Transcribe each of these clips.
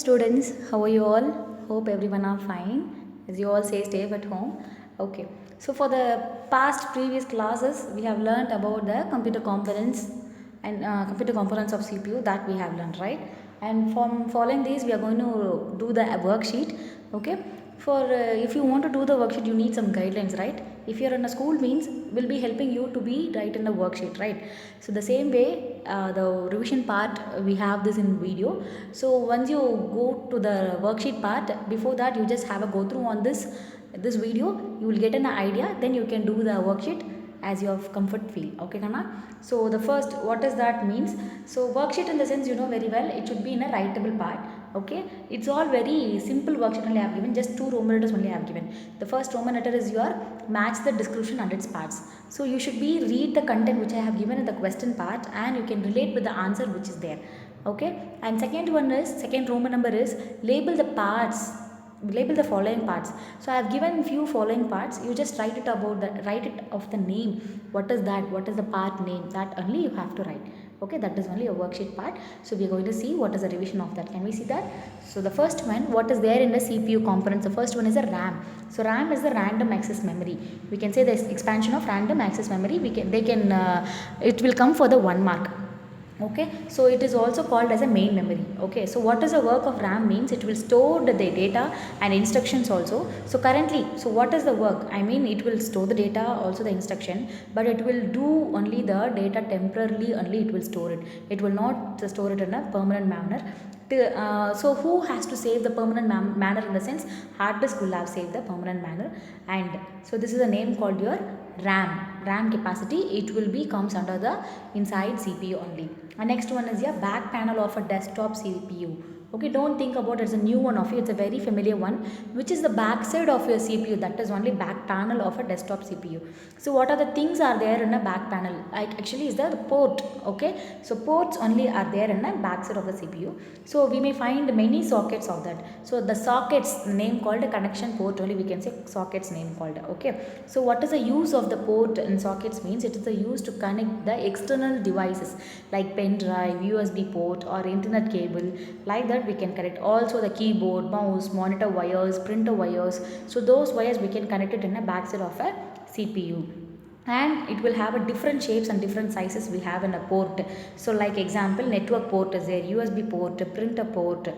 students, how are you all? Hope everyone are fine. As you all say, stay at home. Okay. So for the past previous classes, we have learnt about the computer components and computer components of CPU that we have learned, right? And from following these, we are going to do the worksheet. Okay. For if you want to do the worksheet, you need some guidelines, right? If you are in a school, means will be helping you to be right in the worksheet, right? So the same way, the revision part we have this in video. So once you go to the worksheet part, before that you just have a go through on this video. You will get an idea. Then you can do the worksheet as your comfort feel. Okay, Kana? So the first, what does that means? So worksheet in the sense you know very well. It should be in a writable part. Okay, it's all very simple worksheet only I have given. Just two Roman letters only I have given. The first Roman letter is your match the description and its parts. So you should be read the content which I have given in the question part and you can relate with the answer which is there. Okay, and second Roman number is label the parts, label the following parts. So I have given few following parts. You just write it about the, write it of the name. What is that? What is the part name? That only you have to write. Okay, that is only a worksheet part. So we are going to see what is the revision of that. Can we see that? So the first one, what is there in the CPU components? The first one is a RAM. So RAM is the random access memory. We can say the expansion of random access memory. It will come for the 1 mark. Okay, so it is also called as a main memory. Okay, so what is the work of RAM means? It will store the data and instructions also. So currently, so what is the work? I mean, it will store the data, also the instruction, but it will do only the data temporarily, only it will store it. It will not store it in a permanent manner. So who has to save the permanent manner? In the sense, hard disk will have saved the permanent manner. And so this is a name called your RAM capacity. It will be comes under the inside CPU only. And next one is your back panel of a desktop CPU. Okay, don't think about it as a new one of you. It's a very familiar one, which is the back side of your CPU. That is only back panel of a desktop CPU. So what are the things are there in a back panel? Like actually is the port. Okay, so ports only are there in the back side of the CPU. So we may find many sockets of that. So the sockets name called a connection port only, we can say sockets name called. Okay, so what is the use of the port in sockets means? It is the use to connect the external devices like pen drive, USB port or internet cable. Like that we can connect. Also the keyboard, mouse, monitor wires, printer wires. So those wires we can connect it in a backside of a CPU. And it will have a different shapes and different sizes we have in a port. So like example, network port is there, USB port, printer port,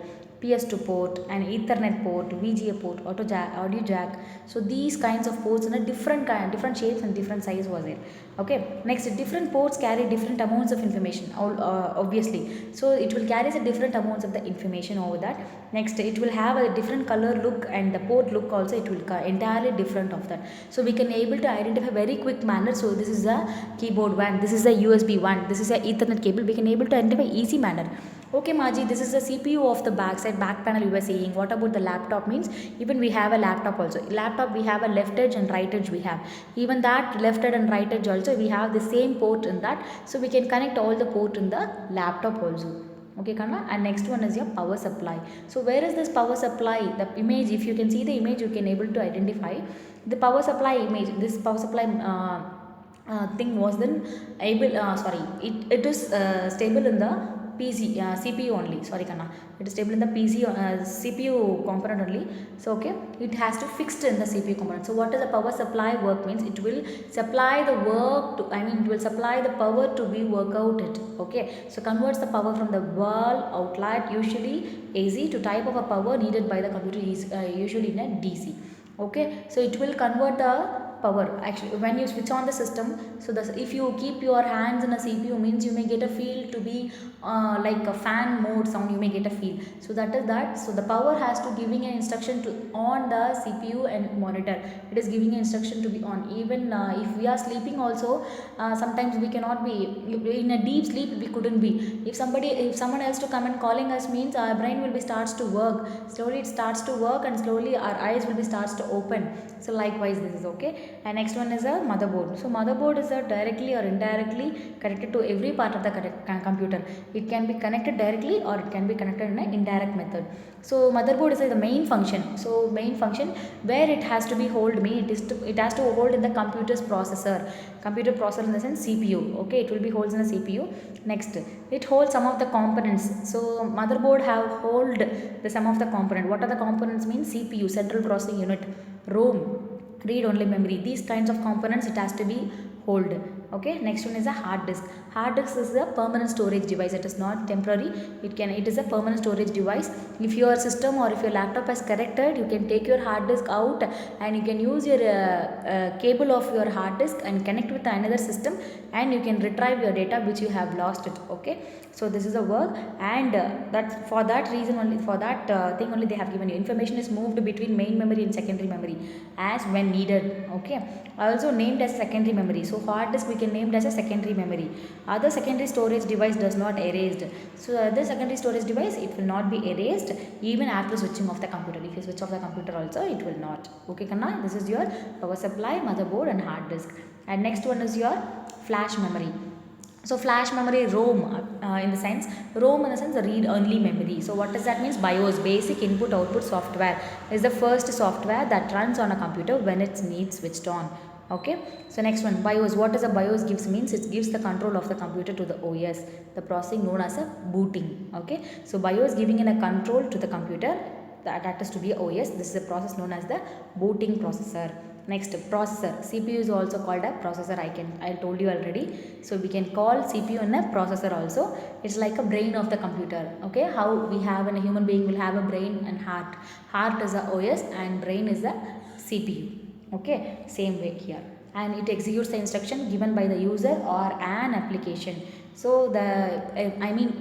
PS2 port, and Ethernet port, VGA port, audio jack. So these kinds of ports in a different shapes and different size was there. Okay, next different ports carry different amounts of information, obviously. So it will carry the different amounts of the information over that. Next, it will have a different color look and the port look also it will entirely different of that. So we can able to identify very quick manner. So this is a keyboard one, this is a USB one, this is a Ethernet cable. We can able to identify easy manner. Okay, Maji, this is the CPU of the back panel you were saying. What about the laptop means? Even we have a laptop also. Laptop we have a left edge and right edge we have. Even that left edge and right edge also we have the same port in that. So we can connect all the port in the laptop also. Okay, Kanna? And next one is your power supply. So where is this power supply? The image, if you can see the image, you can able to identify the power supply image. This power supply thing was then able, it is stable in the CPU only. Sorry, Kanna. It is stable in the CPU component only. So okay, it has to fixed in the CPU component. So what is the power supply work means? It will supply the work to, it will supply the power to be work out it. Okay, so converts the power from the wall outlet, usually AC, to type of a power needed by the computer is usually in a DC. Okay, so it will convert the power. Actually, when you switch on the system, so if you keep your hands in a CPU means you may get a feel to be like a fan mode sound, you may get a feel. So that is that. So the power has to giving an instruction to on the CPU and monitor. It is giving an instruction to be on. Even if we are sleeping also, sometimes we cannot be in a deep sleep. We couldn't be. If someone else to come and calling us means our brain will be starts to work. Slowly it starts to work and slowly our eyes will be starts to open. So likewise this is okay. and next one is a motherboard. So motherboard is a directly or indirectly connected to every part of the computer. It can be connected directly or it can be connected in an indirect method. So motherboard is the main function. So main function where it has to be hold mean it has to hold in the computer's processor. Computer processor in the sense CPU. Okay, it will be holds in the CPU. Next, it holds some of the components. So motherboard have hold the some of the component. What are the components mean? CPU, central processing unit, ROM, read only memory. These kinds of components it has to be hold. Okay, next one is a hard disk. Hard disk is a permanent storage device. It is not temporary. It is a permanent storage device. If your system or if your laptop has corrected, you can take your hard disk out and you can use your cable of your hard disk and connect with another system, and you can retrieve your data which you have lost it. Okay, so this is a work, and that for that reason only, for that thing only they have given you information is moved between main memory and secondary memory as when needed. Okay, also named as secondary memory. So hard disk we can named as a secondary memory. Other secondary storage device does not erased. So other secondary storage device it will not be erased even after switching off the computer. If you switch off the computer also it will not. Okay Kanna, this is your power supply, motherboard and hard disk. And next one is your flash memory. So flash memory, ROM in the sense, ROM in the sense the read only memory. So what does that mean? BIOS, basic input output software, is the first software that runs on a computer when it needs switched on. Okay, so next one, BIOS. What does a BIOS gives means? It gives the control of the computer to the OS, the processing known as a booting. Okay, so BIOS giving in a control to the computer, that is to be OS. This is a process known as the booting processor. Next, processor. CPU is also called a processor. I told you already. So we can call CPU in a processor also. It's like a brain of the computer. Okay, how we have in a human being will have a brain and heart. Heart is a OS and brain is a CPU. Okay, same way here. And it executes the instruction given by the user or an application. So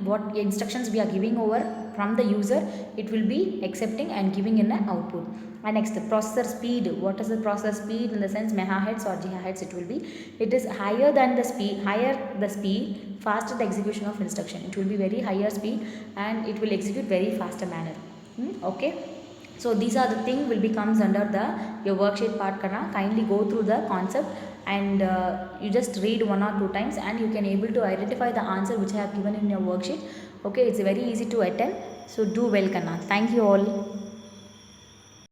what instructions we are giving over from the user, it will be accepting and giving in an output. And next, the processor speed. What is the processor speed in the sense megahertz or gigahertz it will be? It is higher than the speed, faster the execution of instruction. It will be very higher speed and it will execute very faster manner. Okay. So these are the thing will be comes under the your worksheet part. Kana kindly go through the concept and you just read 1 or 2 times and you can able to identify the answer which I have given in your worksheet. Okay, it's very easy to attend. So do well Kana. Thank you all.